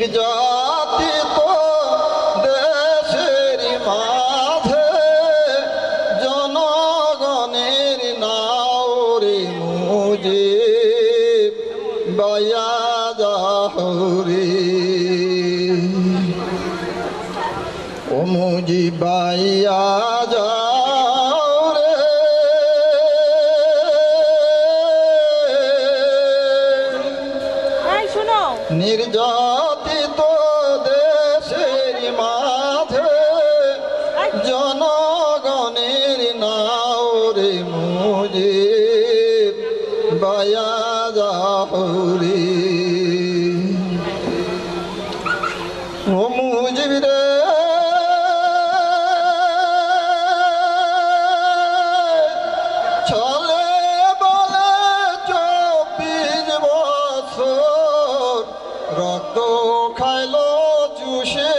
নির্যাতিত দেশের মাঝে জনগণের নাওরে মুজিব বায়া যাহরে ও মুজিব বায়া যাহরে নির্যাতিত দেশের মাঝে জনগণের নাওরে মুজিব বায়া যাহরে ও মুজিব রে চলে বলে 24 বছর রক্ত খাইলো চুষে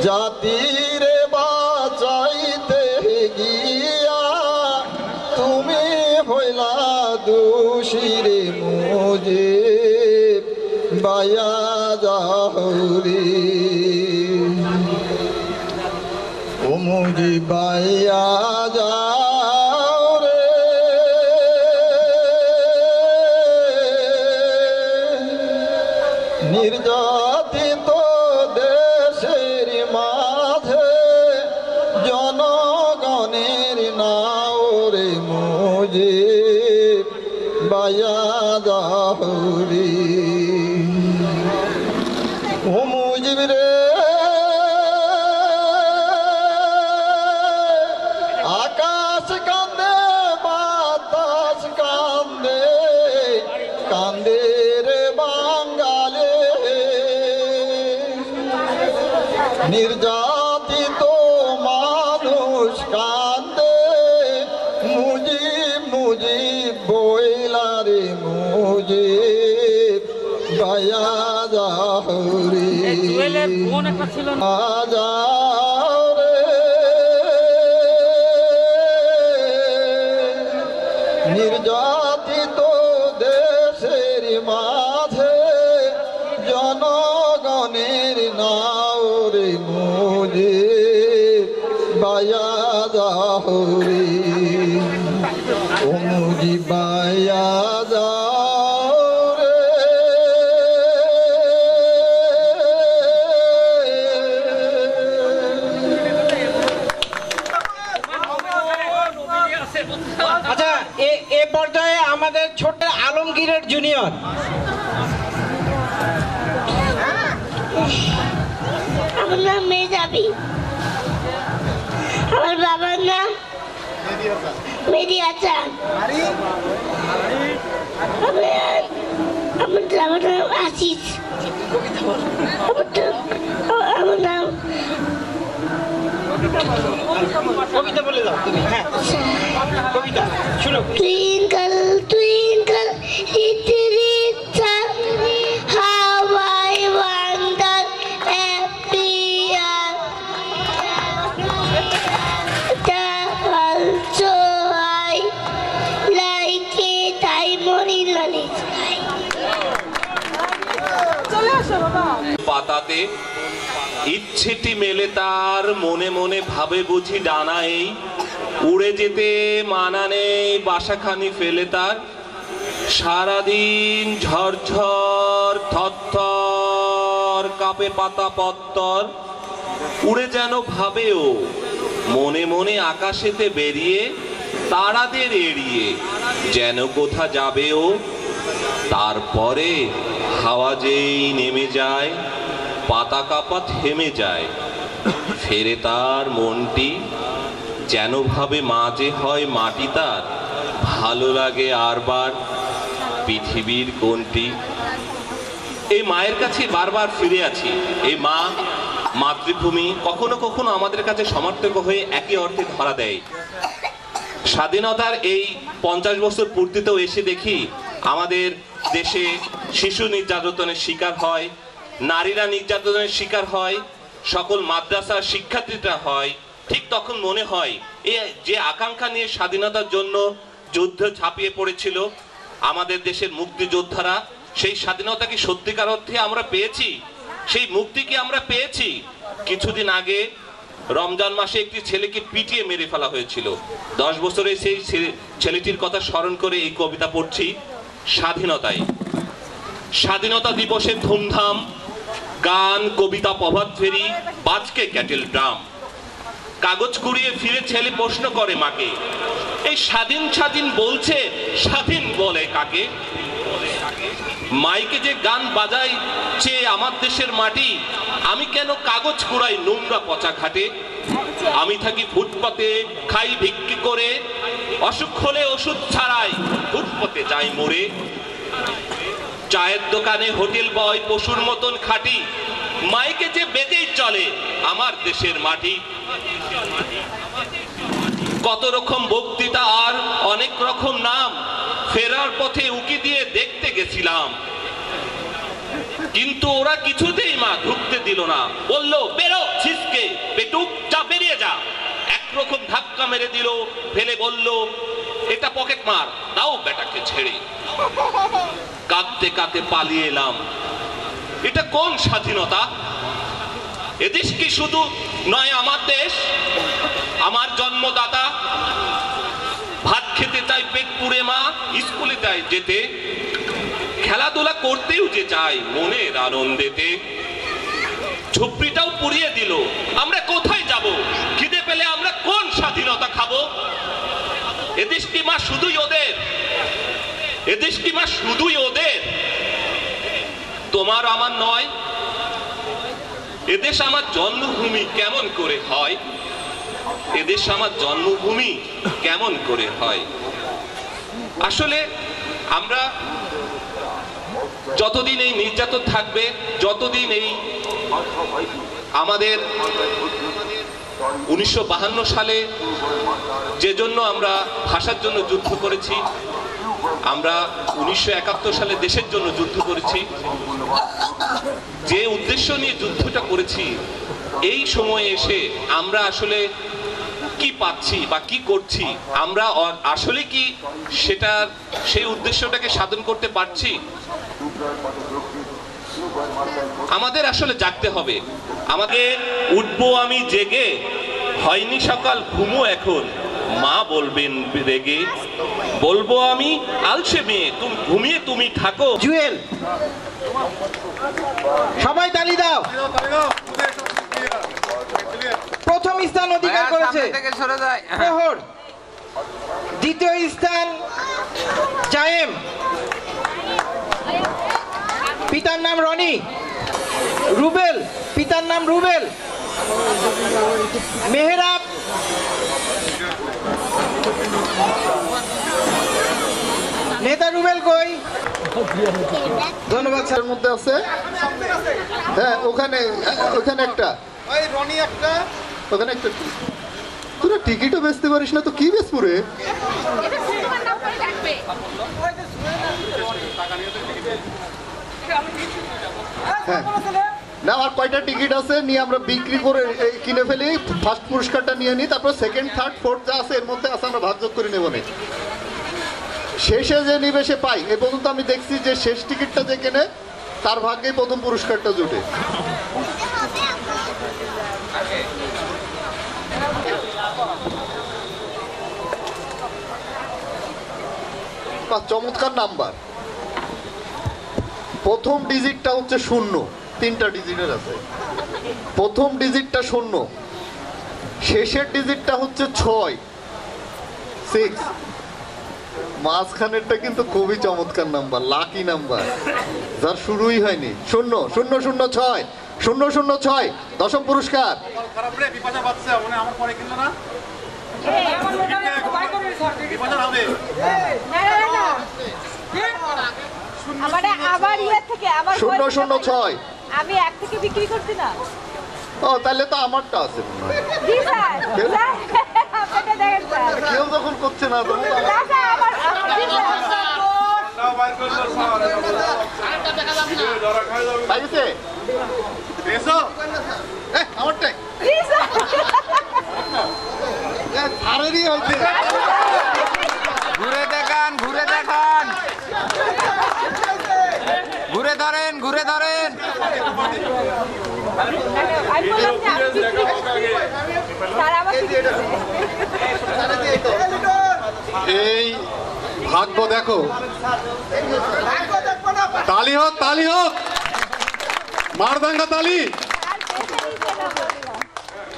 জাতিরে বাঁচাইতে গিয়া তুমি হইলা দোষী রে মুজিব বায়া যাহরে ও মুজিব বায়া যাহরে নির্যাতিত দেশের মাঝে জনগণের নাওরে মুজিব বায়া যাহরে ও মুজিব রে আকাশ কান্দে বাতাস কান্দে কান্দে রে বাঙালে নির্যাতিত মানুষ কান্দে মুজিব মুজিব বইলা রে মুজিব বায়া যাহরে যাহরে নির্যাতিত দেশের মাঝে জনগণের নাওরে মুজিব বায়া যাহরে ও মুজিব বায়া যাহরে আচ্ছা এ পর্যায়ে আমাদের ছোট্ট আলমগীরের জুনিয়র আমার নাম মেজাবি আমার বাবার নাম মেহেদি হাসান আমার নাম আসিস আমার নাম কবিতা বলে দাও তুমি হ্যাঁ কবিতা শুনো twinkle twinkle little star how I wonder appear the also I like it I mooring like sky চলে আসো বাবা পাতাতে ইচ্ছেটি মেলে তার মনে মনে ভাবে বুঝি ডানা এই উড়ে যেতে মানা নেই বাসাখানি ফেলে তার সারাদিন ঝরঝর থরথর কাঁপে পাতা পত্তর উড়ে যেন ভাবেও মনে মনে আকাশেতে বেরিয়ে তারাদের এড়িয়ে যেন কোথা যাবেও তারপরে হাওয়া যেই নেমে যায় পাতা কাপা থেমে যায় ফেরে তার মনটি যেন ভাবে মাঝে হয় মাটি তার ভালো লাগে আরবার পৃথিবীর কোনটি এই মায়ের কাছে বারবার ফিরে আছি এই মা মাতৃভূমি কখনো কখনো আমাদের কাছে সমর্থক হয়ে একই অর্থে ধরা দেয় স্বাধীনতার এই 50 বছর পূর্তিতেও এসে দেখি আমাদের দেশে শিশু নির্যাতনের শিকার হয় নারীরা নির্যাতনের শিকার হয় সকল মাদ্রাসার শিক্ষার্থীরা হয় ঠিক তখন মনে হয় এই যে আকাঙ্ক্ষা নিয়ে স্বাধীনতার জন্য যুদ্ধ ঝাঁপিয়ে পড়েছিল আমাদের দেশের মুক্তিযোদ্ধারা সেই স্বাধীনতা কি সত্যিকার অর্থে আমরা পেয়েছি? সেই মুক্তি কি আমরা পেয়েছি? কিছুদিন আগে রমজান মাসে একটি ছেলেকে পিটিয়ে মেরে ফেলা হয়েছিল। 10 বছরে সেই ছেলেটির কথা স্মরণ করে এই কবিতা পড়ছি। স্বাধীনতায়, স্বাধীনতা দিবসের ধুমধাম, গান, কবিতা, প্রভাত ফেরি, বাজকে ক্যাটেল ড্রাম। কাগজ কুড়িয়ে ফিরে ছেলে প্রশ্ন করে মাকে, এই স্বাধীন স্বাধীন বলছে, স্বাধীন বলে কাকে? মাইকে যে গান বাজাইছে আমার দেশের মাটি, আমি কেন কাগজ কুড়াই নোংরা পচা ঘাটে? আমি থাকি ফুটপাতে, খাই ভিক্ষি করে, অসুখ হলে ওষুধ ছাড়াই ফুটপাতে যাই মরে। চায়ের দোকানে হোটেল বয় পশুর মতন খাটি, মাইকে যে বেজেই চলে আমার দেশের মাটি। কত রকম বক্তৃতা আর অনেক রকম নাম, ফেরার পথে উকি দিয়ে দেখতে গেছিলাম, কিন্তু ওরা কিছুতেই মা ঢুকতে দিল না। বললো বেরো ছিসকে, পেটুক যা, বেরিয়ে যা। একরকম ধাক্কা মেরে দিল, ফেলে বলল, এটা পকেট মার, দাও বেটাকে ছেড়ে। কাঁদতে কাঁদতে পালিয়ে এলাম। এটা কোন স্বাধীনতা? এদেশ কি শুধু নয় আমার দেশ, আমার জন্মদাতা? ভাত খেতে চাই পেট পুড়ে মা, স্কুলে যায় যেতে, খেলাধুলা করতেও যে চাই মনের আনন্দেতে। ঝুপড়িটাও পুড়িয়ে দিল, আমরা কোথায় যাব? খিদে পেলে আমরা কোন স্বাধীনতা খাবো? এদেশ কি মা শুধুই ওদের? এদেশ কি মা শুধুই ওদের? তোমার আমার নয়? এদেশ আমার জন্মভূমি কেমন করে হয়? এদেশ আমার জন্মভূমি কেমন করে হয়? আসলে আমরা যতদিন এই নির্যাতন থাকবে, যতদিন এই আমাদের 1952 সালে যে জন্য আমরা ভাষার জন্য যুদ্ধ করেছি, আমরা 1971 সালে দেশের জন্য যুদ্ধ করেছি, যে উদ্দেশ্য নিয়ে যুদ্ধটা করেছি, এই সময়ে এসে আমরা আসলে কি পাচ্ছি বা কি করছি, আমরা আসলে কি সেটা সেই উদ্দেশ্যটাকে সাধন করতে পারছি? আমাদের আসলে জাগতে হবে। আমাকে উঠবো আমি জেগে, হয়নি সকাল ঘুমো এখন, মা বলবেন রেগে। বলবো আমি আলসে মেয়ে, তুমি ঘুমিয়ে তুমি থাকো। জুয়েল, সবাই তালি দাও। প্রথম স্থান অধিকার করেছে প্রহর, দ্বিতীয় স্থান জায়েম, পিতার নাম রনি। রুবেল, পিতার নাম রুবেল। মেহরাব, নেতা রুবেল কই? ধন্যবাদ স্যারের মধ্যে আছে। হ্যাঁ, ওখানে ওখানে একটা, ওখানে একটা। তোরা টিকিটও বেচতে পারিস না তো কি বেচবো রে? হ্যাঁ না, আর কয়টা টিকিট আছে নিয়ে আমরা বিক্রি করে কিনে ফেলি, ফার্স্ট পুরস্কারটা নিয়ে নিই, তারপর সেকেন্ড, থার্ড, ফোর্থ যা আছে এর মধ্যে আছে আমরা ভাগযোগ করে নেব না। শেষে যে নিবে সে পাই। এ পর্যন্ত আমি দেখছি যে শেষ টিকিটটা যে কেনে তার ভাগ্যেই প্রথম পুরস্কারটা জুটে। চমৎকার নাম্বার। প্রথম ডিজিটটা হচ্ছে 0, 3টা ডিজিটের আছে। প্রথম ডিজিটটা 0, শেষের ডিজিটটা হচ্ছে 6, মাঝখানেরটা কিন্তু খুবই চমৎকার নাম্বার, লাকি নাম্বার, যার শুরুই হয়নি। 0-0-0-6, 0-0-6, দশম পুরস্কার। আবার ইয়ে থেকে আবার 0-0-6 আমি এক থেকে বিক্রি করছি না। ও তাহলে তো আমারটা আছে মনে হয়। জি স্যার, আপনারা দেখেন স্যার, কেউ যখন করছে না তখন না স্যার আবার জি স্যার পাইছে এসো আমারটাই জি স্যার আরেরই হইছে। ঘুরে দেখান আমি বললাম যে আমি বিক্রি করছি। তারা আবার বিক্রি করছে। এই ভাগ্য দেখো, তালি হোক, তালি হোক, মারদাঙ্গা তালি।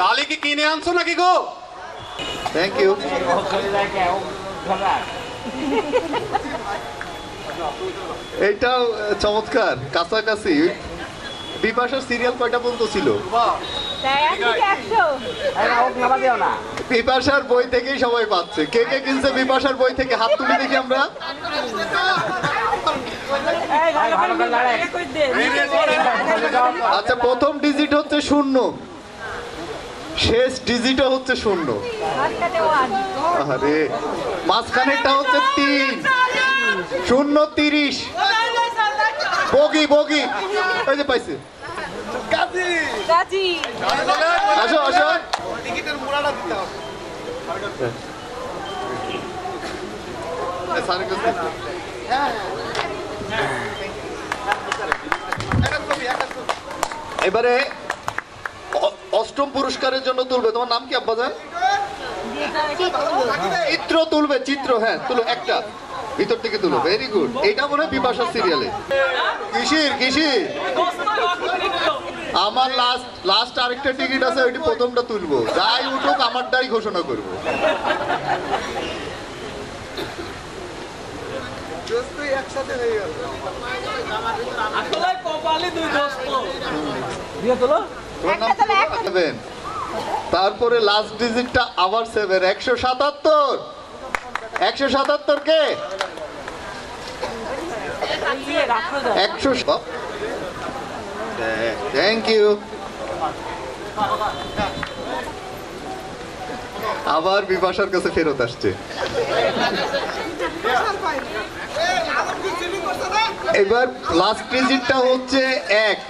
তালি কি কিনে আনছো নাকি গো? Thank you. এইটাও চমৎকার, কাছাকাছি। বিপাশার সিরিয়াল কয়টা পর্যন্ত ছিল? তাই আমি 100 বিপাশার বই থেকেই সবাই পাচ্ছে। কে কে কিনছে বিপাশার বই থেকে? হাত তুলে দেখি আমরা। আচ্ছা, প্রথম ডিজিট হচ্ছে 0, শেষ ডিজিটও হচ্ছে 0। মাঝখানে 1 আরে মাঝখানেরটা হচ্ছে 3, 0 30। বগি বগি, এই যে পাইছে। গাজি আসো আসো। এবারে অষ্টম পুরস্কারের জন্য তুলবে। তোমার নাম কি আব্বাজান? চিত্র তুলবে, চিত্র। হ্যাঁ তুলো, একটা ভিতর থেকে তুলো। Very good. এটা মনে হয় বিপাশার সিরিয়ালে। কিসির কিসির? আমার লাস্ট আরেকটা টিকিট আছে, ওইটি প্রথমটা তুলবো। যাই উঠুক আমারটাই ঘোষণা করবো। তারপরে লাস্ট ডিজিটটা আবার 7, 177। 177 কে? 100। Thank you. আবার বিপাশার কাছে ফেরত আসছে। এবার লাস্ট ডিজিটটা হচ্ছে 1,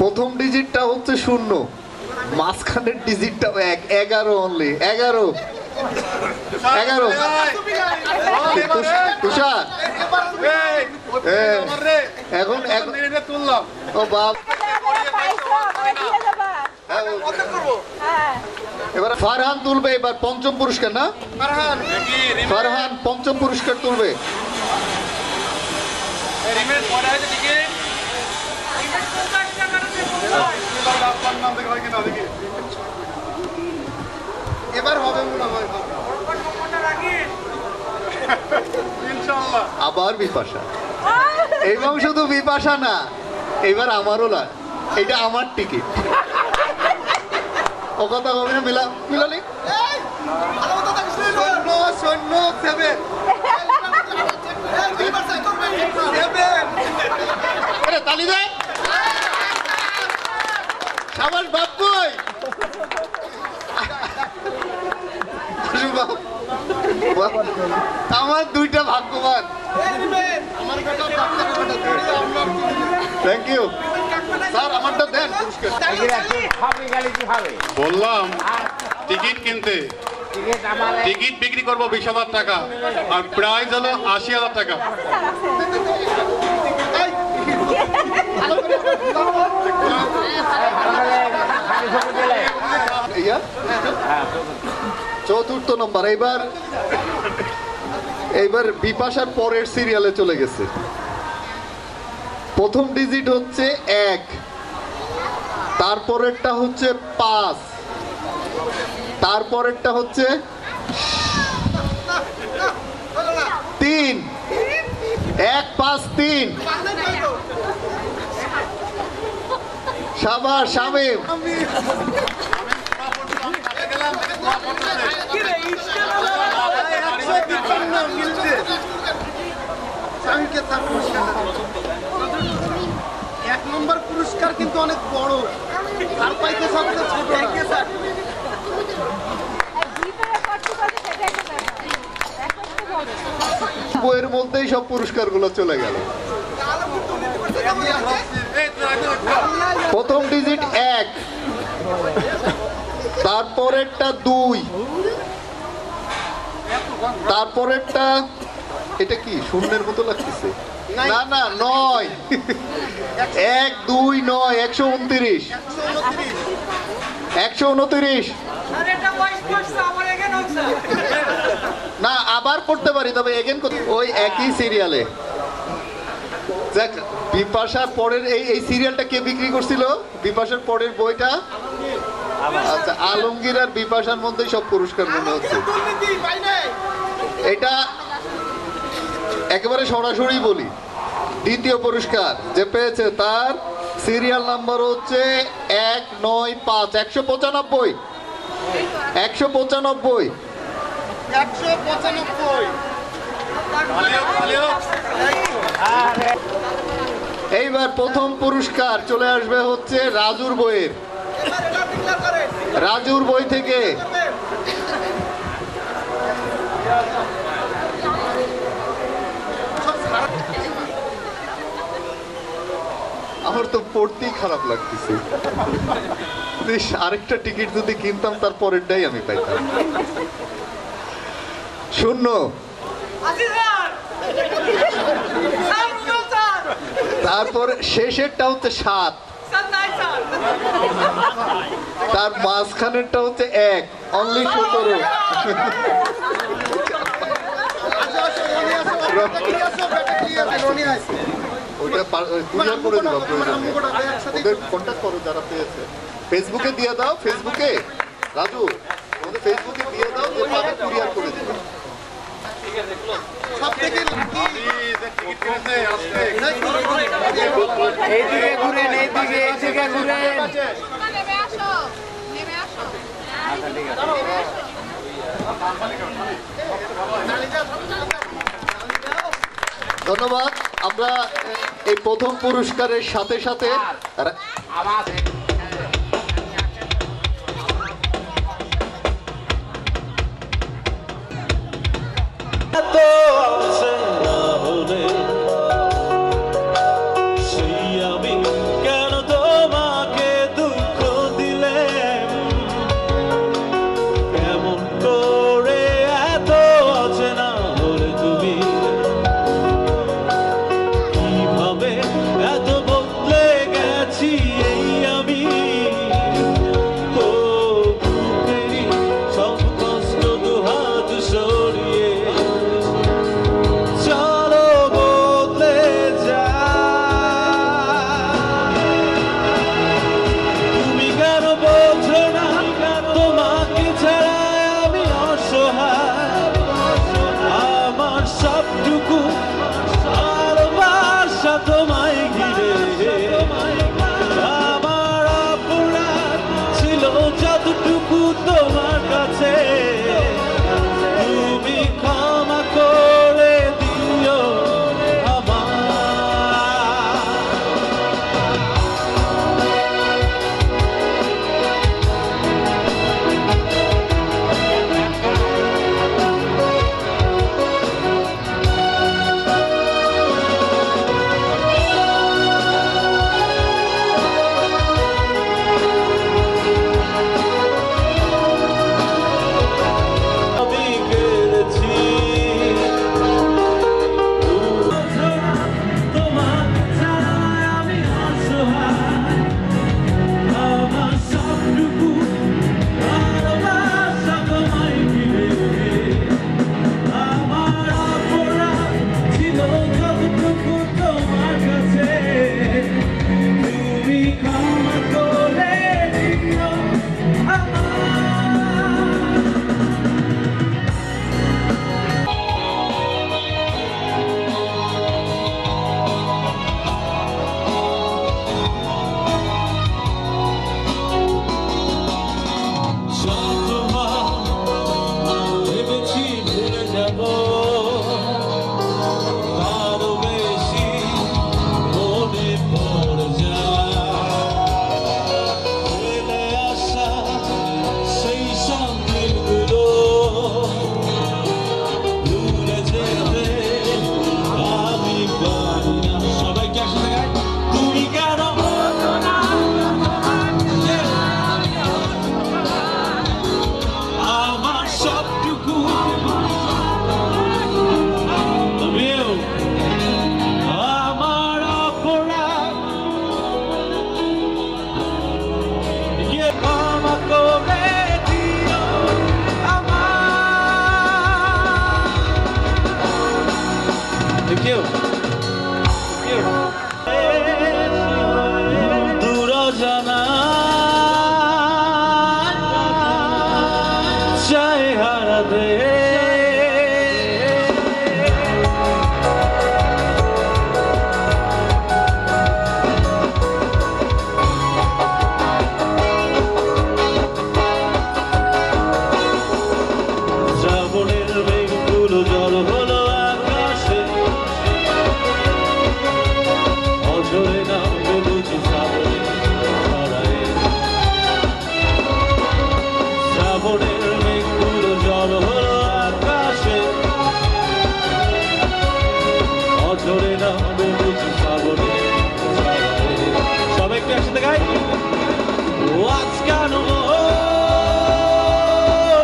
প্রথম ডিজিটটা হচ্ছে 0, মাঝখানের ডিজিটটাও 1। 11 অনলি, 11। তুষার এখন তুললাম। ও বাপ, এবার ফারহান তুলবে। এবার পঞ্চম পুরস্কার না? ফারহান পঞ্চম পুরস্কার তুলবে। এবার হবে মনে হয়। আবার বিপাশা। এবং শুধু বিপাশা না, এবার আমারও না, এটা আমার টিকিট। ও কথা হবে না? মিলালি তালি দেয়। সাবাস বাপ। কই আমার দুইটা ভাগ্যবান। থ্যাংক ইউ স্যার, আমারটা দেন পুরস্কার। বললাম টিকিট কিনতে, টিকিট বিক্রি করবো 20,000 টাকা, আর প্রাইজ হলো 80,000 টাকা। চতুর্থ নম্বর। এইবার বিপাশার পরের সিরিয়ালে চলে গেছে। প্রথম ডিজিট হচ্ছে 1, তারপরেরটা হচ্ছে 5, তারপরেরটা হচ্ছে 3। 1 5 3। শাবাশ শামিম। এক নম্বর পুরস্কার কিন্তু অনেক বড়, আর পাইতে সবচেয়ে ছোট। বইয়ের মধ্যেই সব পুরস্কার গুলো চলে গেল। প্রথম ডিজিট 1, তারপরেরটা 2, তারপরেরটা এটা কি শূন্যের মতো লাগতেছে। না না 9 1 2 9 129 129 না আবার করতে পারি তবে এগেন ওই একই সিরিয়ালে দেখ বিপাশার পরের এই সিরিয়ালটা কে বিক্রি করছিল বিপাশার পরের বইটা আচ্ছা আলমগীর আর বিপাশার মধ্যেই সব পুরস্কার মনে হচ্ছে এটা একেবারে সরাসরি বলি দ্বিতীয় পুরস্কার যে পেয়েছে তার সিরিয়াল নাম্বার হচ্ছে 195 195 195 এইবার প্রথম পুরস্কার চলে আসবে হচ্ছে রাজুর বইয়ের রাজুর বই থেকে আমার তো পড়তেই খারাপ লাগতেছে আরেকটা টিকিট যদি কিনতাম তার পরেরটাই আমি পাইতাম 0 তারপর শেষেরটা হচ্ছে 7 তার মাঝখানেরটা হচ্ছে 1 অনলি 17 ওটা কুরিয়ার করে দিবা প্রয়োজনে ওদের কন্ট্যাক্ট করো যারা পেয়েছে ফেসবুকে দিয়ে দাও ফেসবুকে রাজু আমাদের ফেসবুকে দিয়ে দাও যে পাবে কুরিয়ার করে দিবা সবথেকে এইদিকে ঘুরেন এইদিকে ঘুরেন নেমে আসো ধন্যবাদ আমরা এই প্রথম পুরস্কারের সাথে সাথে ইউ দূর জানা চাই হারাতে শ্রাবণের মেঘগুলো জড়ো হলো আকাশে অঝরে নামবে বুঝি শ্রাবণে ছড়ায় শ্রাবণের মেঘগুলো জড়ো হলো আকাশে অঝরে নামবে বুঝি শ্রাবণে ছড়ায় সবাই একটু একসাথে গাই ও আজ কেন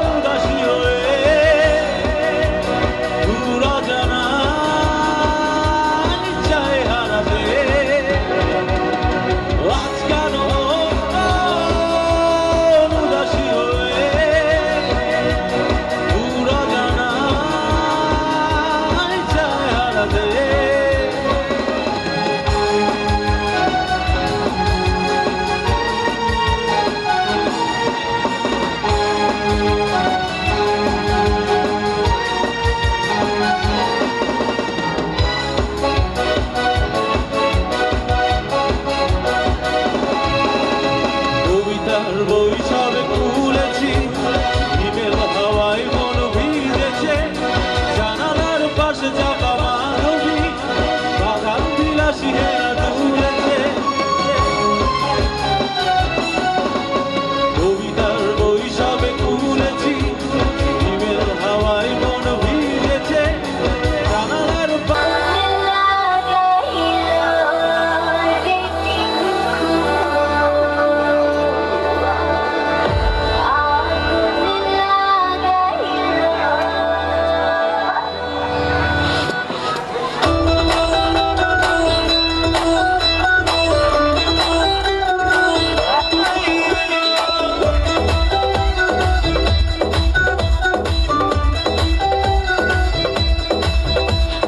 উদাসী হয়ে দূর জানা চাই হারাতে আজ কেন উদাসী হয়ে দূর জানা চাই হারাতে কবিতার বই সবে খুলেছি হিমেল হাওয়ায় মন ভিজেছে জানালার পাশে চাপা মানবী বাগান বিলাসী হেরা তুলেছে কবিতার বই সবে খুলেছি হিমেল হাওয়ায় মন ভিজেছে জানালার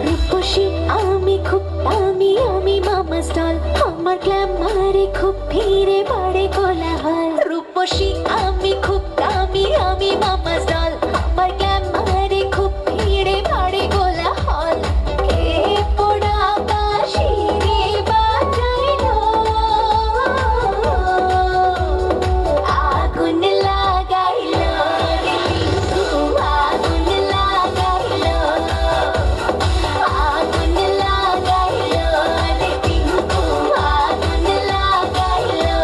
রূপসী আমি খুব দামি আমি মামা স্টল আমার গ্ল্যামারে খুব ভিড়ে বাড়ে কোলাহল রূপসী আমি খুব দামি আমি মামা স্টল আমার গ্ল্যামারে খুব ভিড়ে বাড়ে কোলাহল কে পোড়া বাঁশি রে বাজাইলো আগুন লাগাইলো রে টিঙ্কু আগুন লাগাইলো আগুন লাগাইলো রে টিঙ্কু আগুন লাগাইলো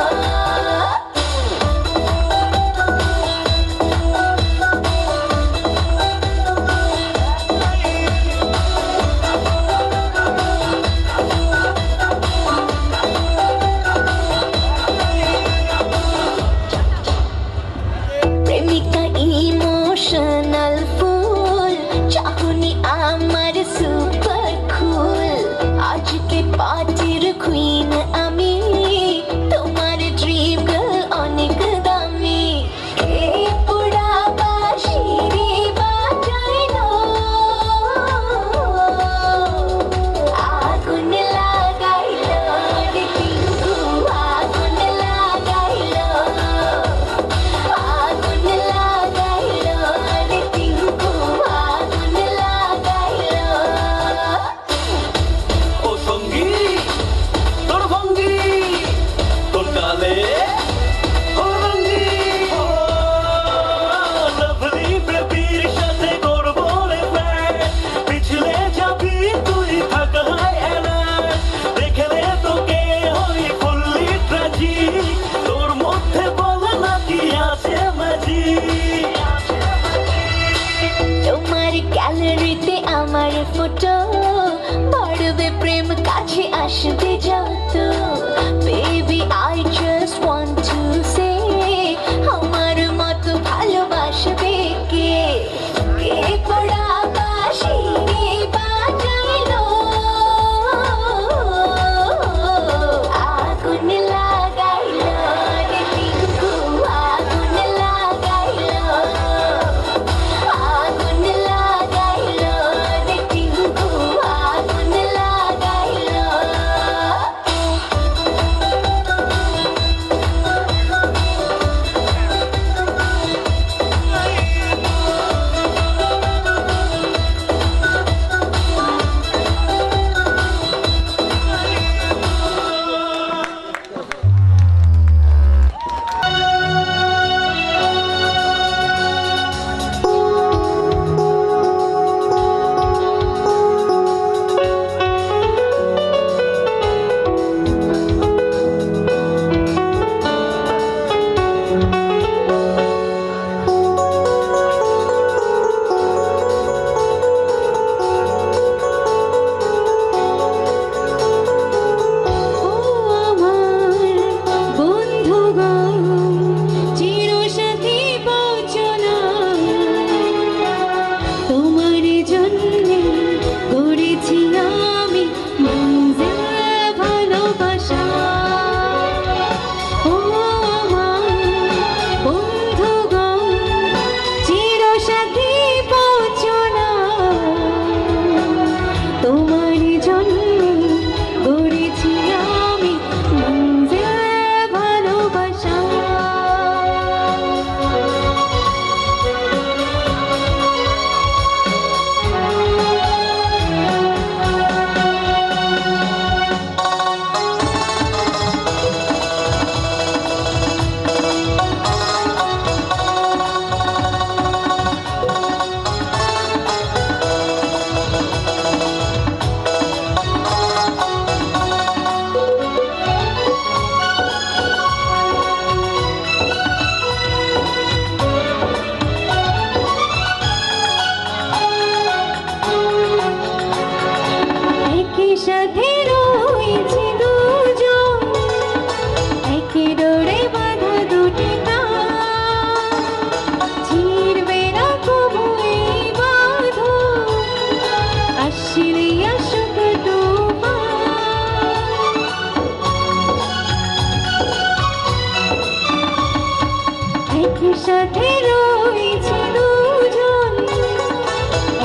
সাথে রয়েছে দুজন,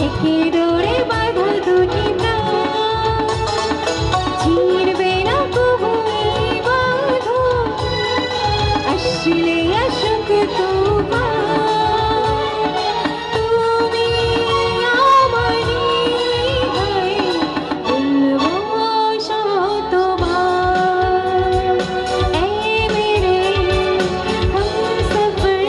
একে ডোরে বাঁধা দুটি প্রাণ, চিরবে না কবু এই বাঁধন, আসলে আসুক তুফান। তুমি আমারই হয়ে বলবো শতবার, ऐ मेरे हमसफर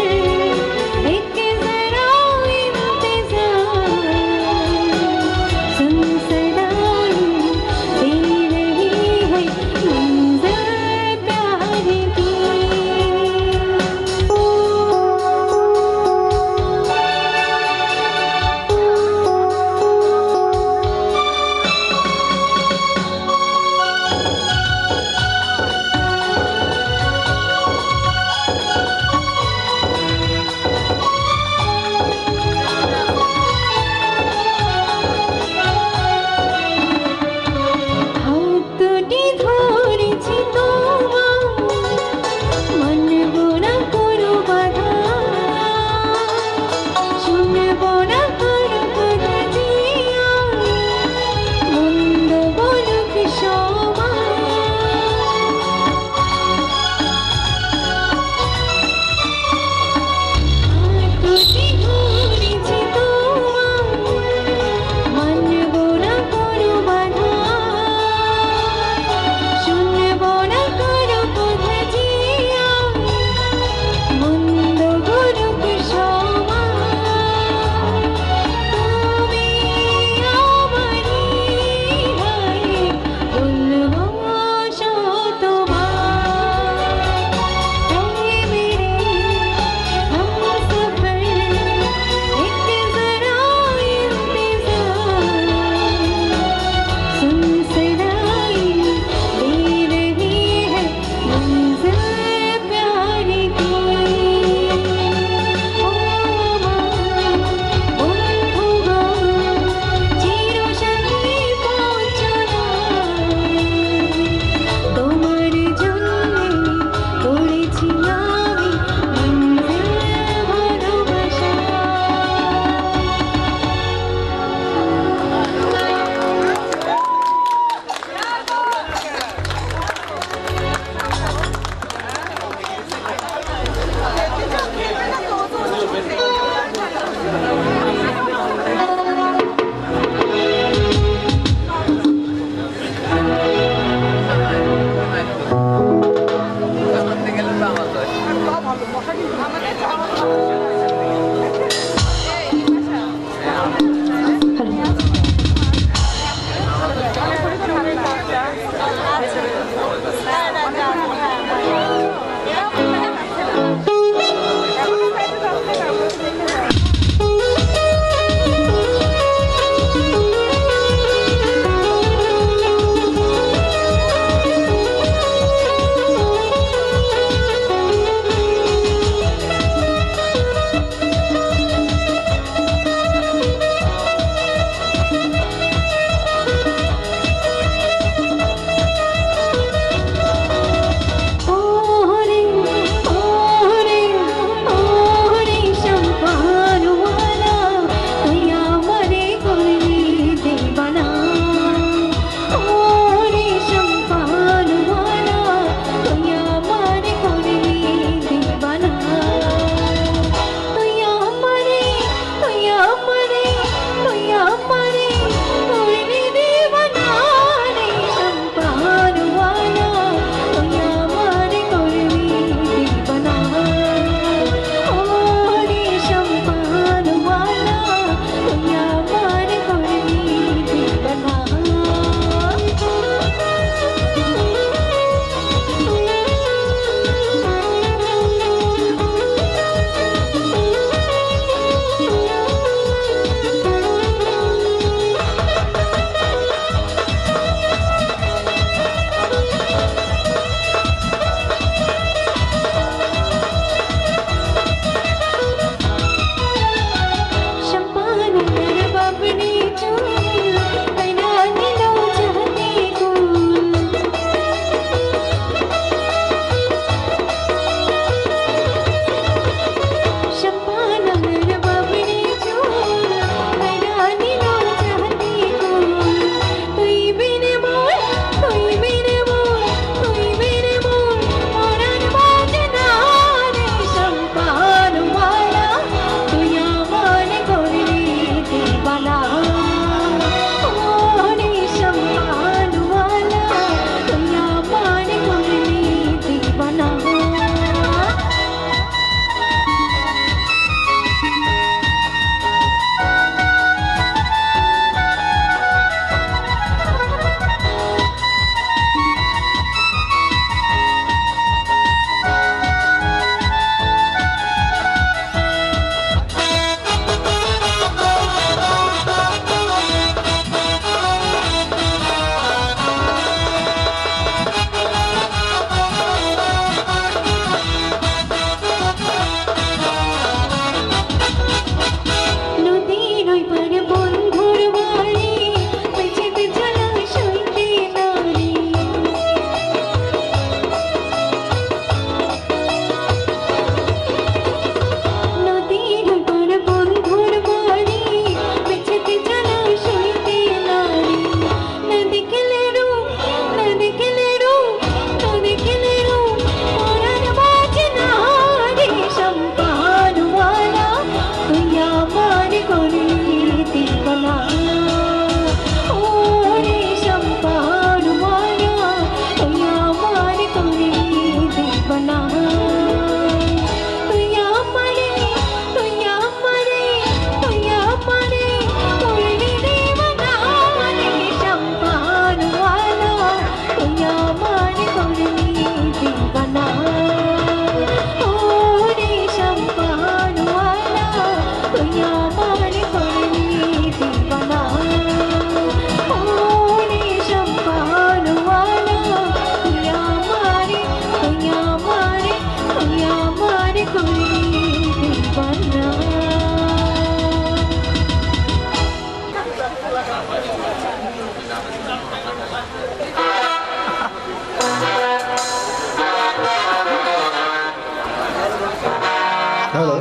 হ্যালো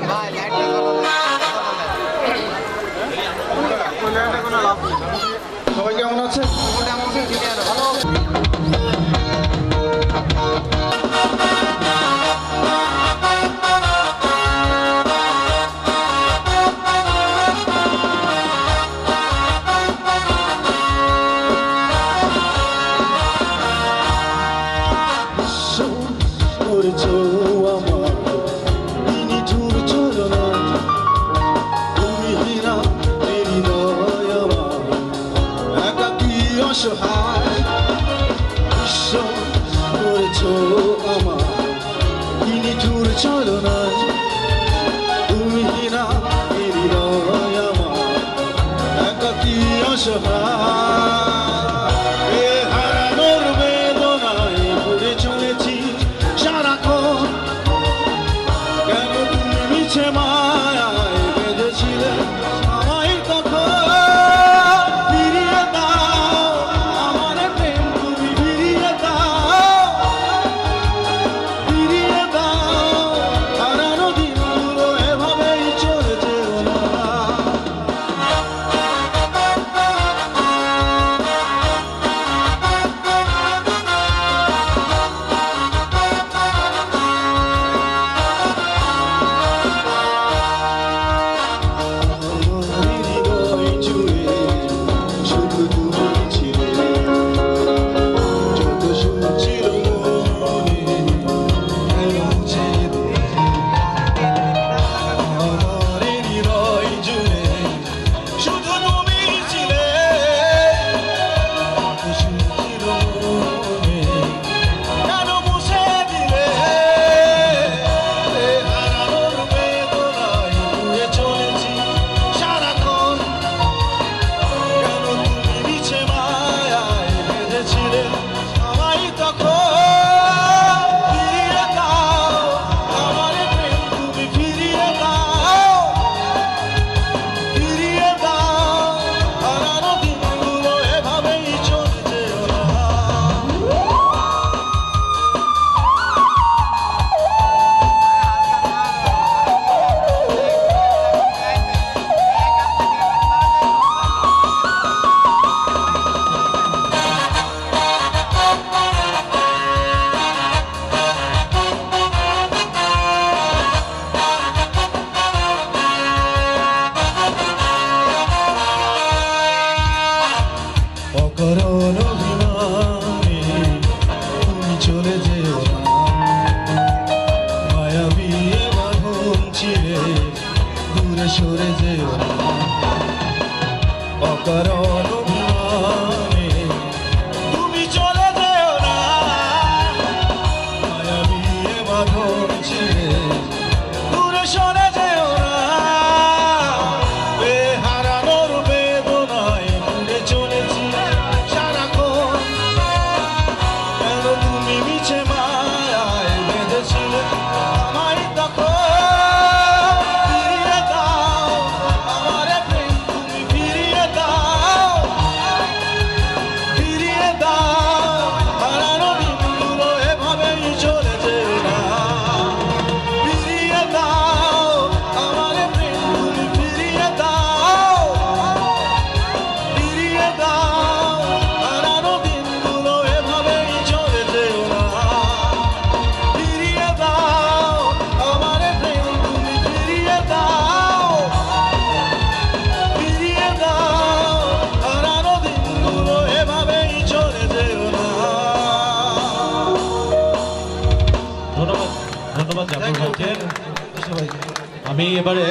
সবাই কেমন আছে? আমি এবারে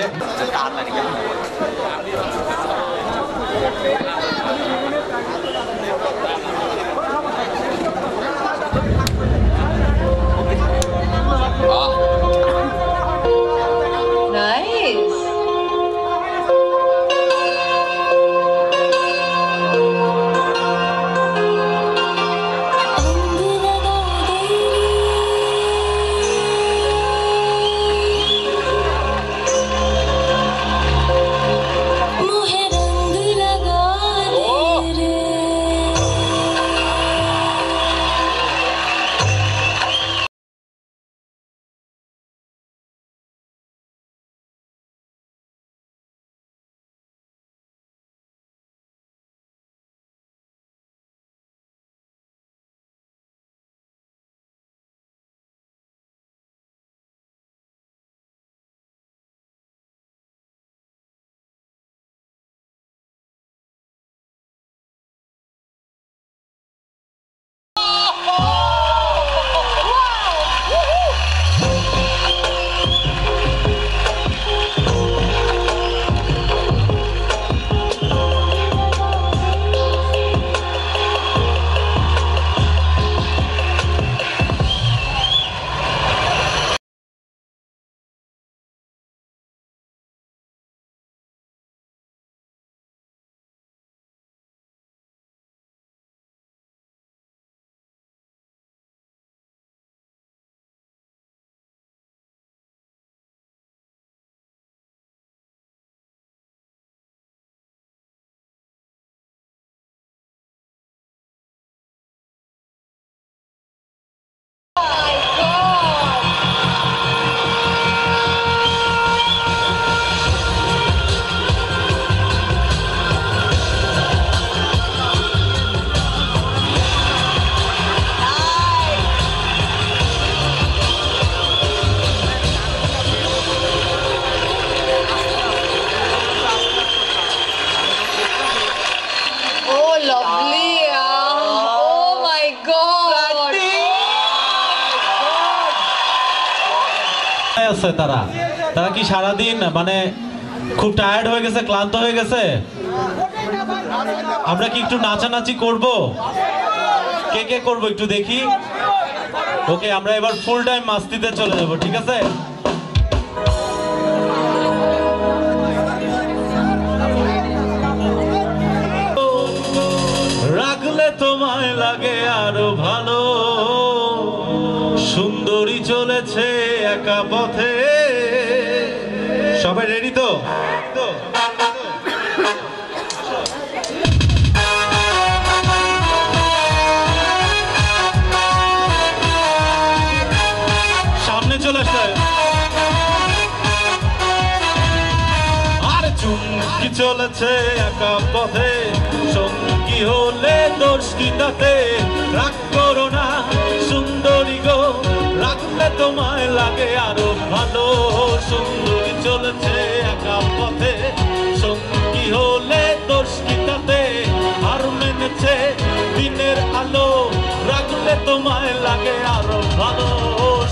আছে তারা তারা কি সারাদিন মানে খুব টায়ার্ড হয়ে গেছে, ক্লান্ত হয়ে গেছে? আমরা কি একটু নাচানাচি করব? কে কে করবো একটু দেখি। ওকে, আমরা এবার ফুল টাইম মাস্তিতে চলে যাব, ঠিক আছে? রাখলে তোমায় লাগে আরো ভালো, সুন্দরী চলেছে একা পথে। সবাই রেডি তো? সামনে চলে আসে। আর চুমকি চলেছে একা পথে, সঙ্গী হলে দোষ কি তাতে? রাগ করো না সুন্দরী গো, রাখলে তোমায় লাগে আরো ভালো, সুন্দরী চলেছে একা পথে, সঙ্গী হলে দোষ কি তাতে? আর মেনেছে দিনের আলো, রাখলে তোমায় লাগে আরো ভালো,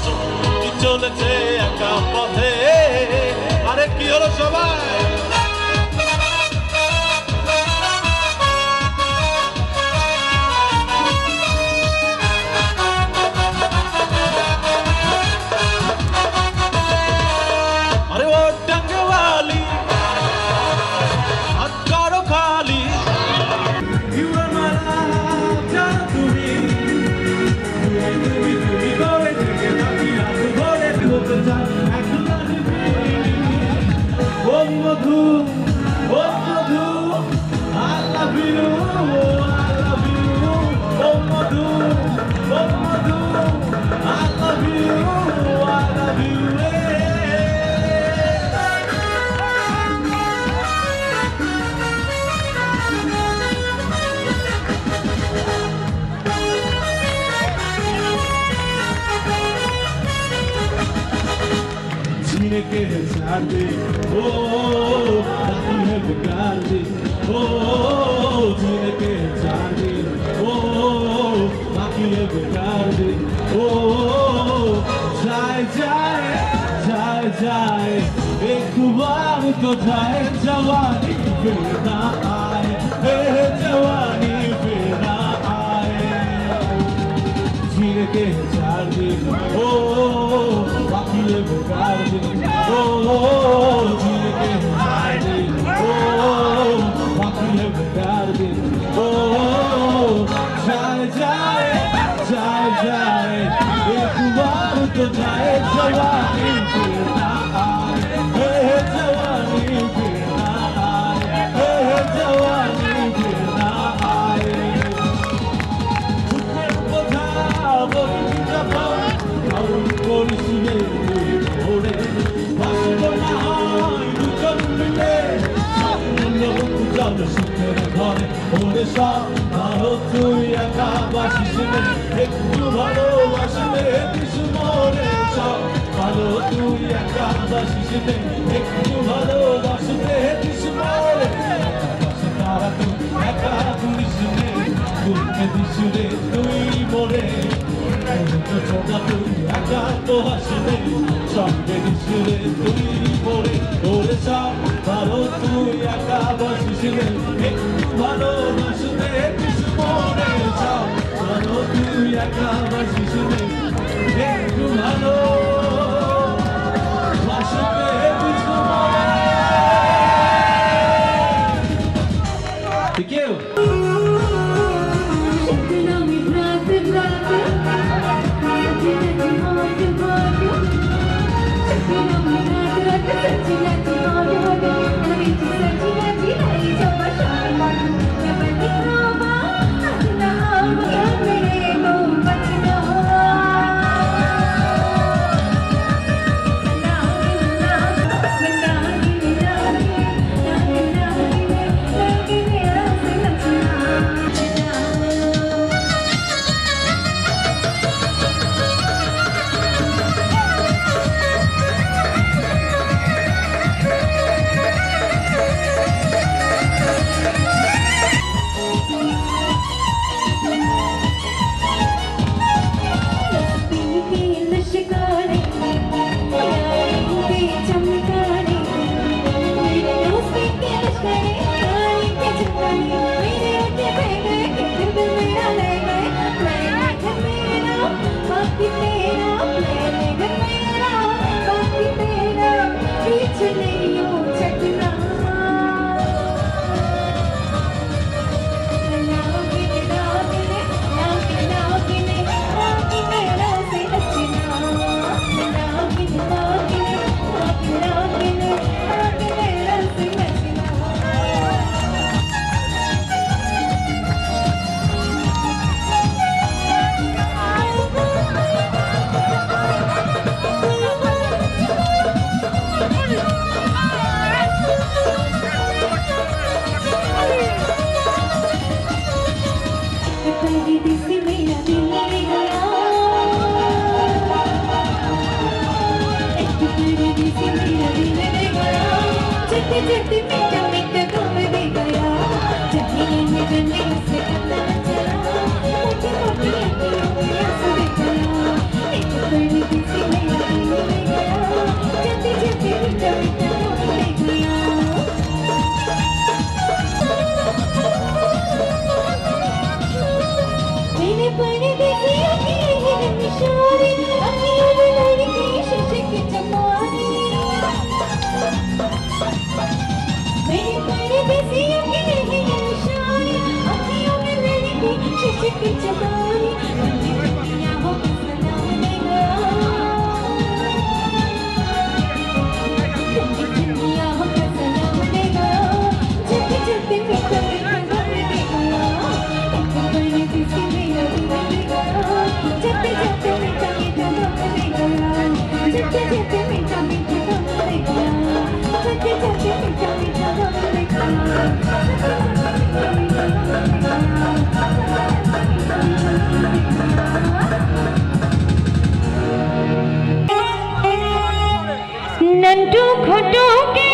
সুন্দরী চলেছে একা পথে। আরে কি হলো সবাই? के साथ ओ ताकि है बेकार दे ओ जीने के साथ ओ ताकि है बेकार दे ओ जाए जाए जाए जाए एक बार तो जाए जवानी फिर ना आए जवानी फिर ना आए जीने के साथ ओ बाकी ये बेकार दिन ओ जीने के साथ ओ बाकी ये बेकार दिन ओ जाए जाए जाए जाए एक बार तो जाए जवानी फिर ना आए जवानी फिर ना आए जवानी फिर ना आए তুই একা বাসিস একটু ভালোবাসলে মরে সব ভালো তুই একা বাসিস একটু ভালোবাসলে মরে তারা তুই একা তুলিস ঘুরতে দিস রে তুই মরে ছোটা তুই একা তো হাসলে সঙ্গে দিস রে তুই মরে ওরে সব ভালো তুই একা বাসিস একটু ভালোবাসলে মরে সব ভালো তুই একা বাসিস একটু ভালো বাসলে মরে। Thank you. चलते चलते मीठा मीठा गम दे गया जल्दी में जल्दी से पता चला मोटी मोटी अखियों में आंसू दे गया एक पल किसी में दिल ले गया चलते चलते मीठा मीठा गम दे गया मेरे परदेसी अखियों में निशानी अखियों में लड़की शीशे की चमोनी मेरे परदेसी अखियों में निशानी अखियों में लड़की शीशे की चमोनी आँखों का सलाम दे गया आँखों का सलाम दे गया चलते चलते मीठा मीठा गम दे गया एक परदेसी मेरा दिल दे गया चलते चलते मीठा मीठा गम दे गया चलते चलते मीठा मीठा गम दे गया चलते चलते मीठा मीठा गम दे गया नंटू खोटू के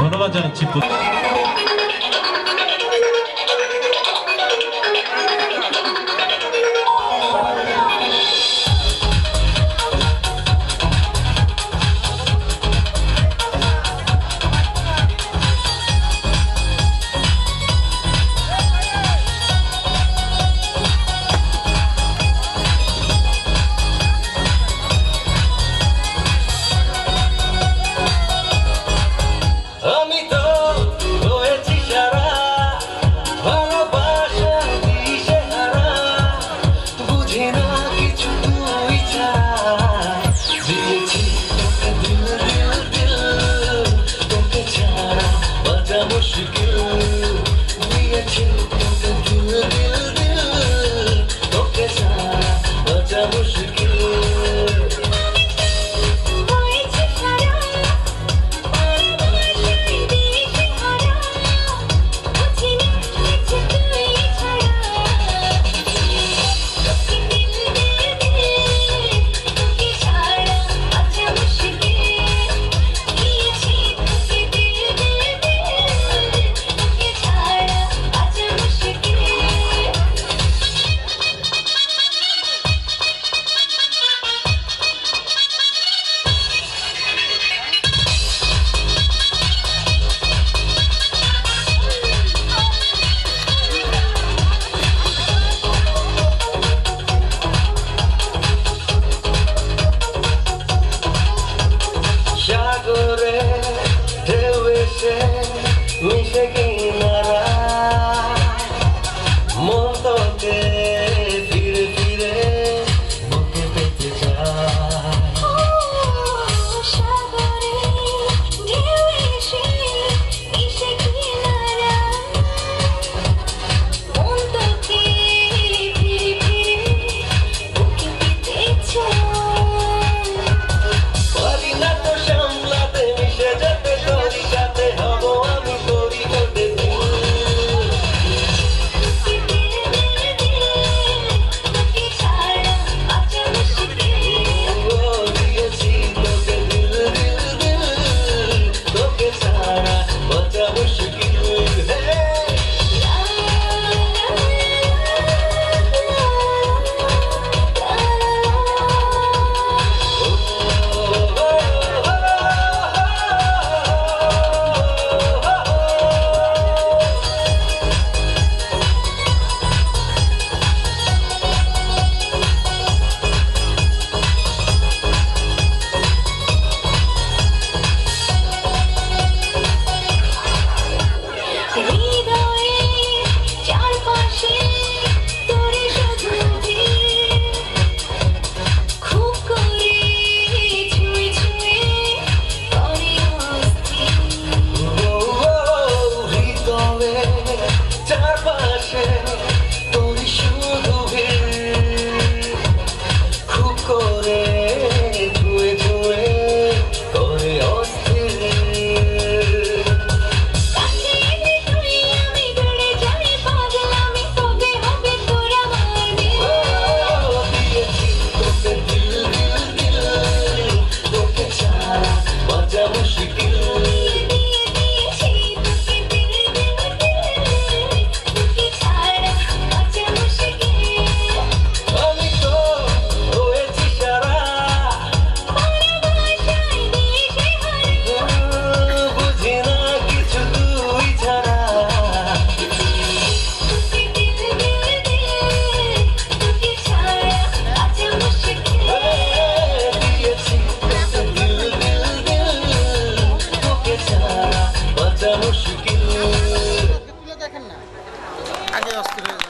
ধন্যবাদ জানাচ্ছি।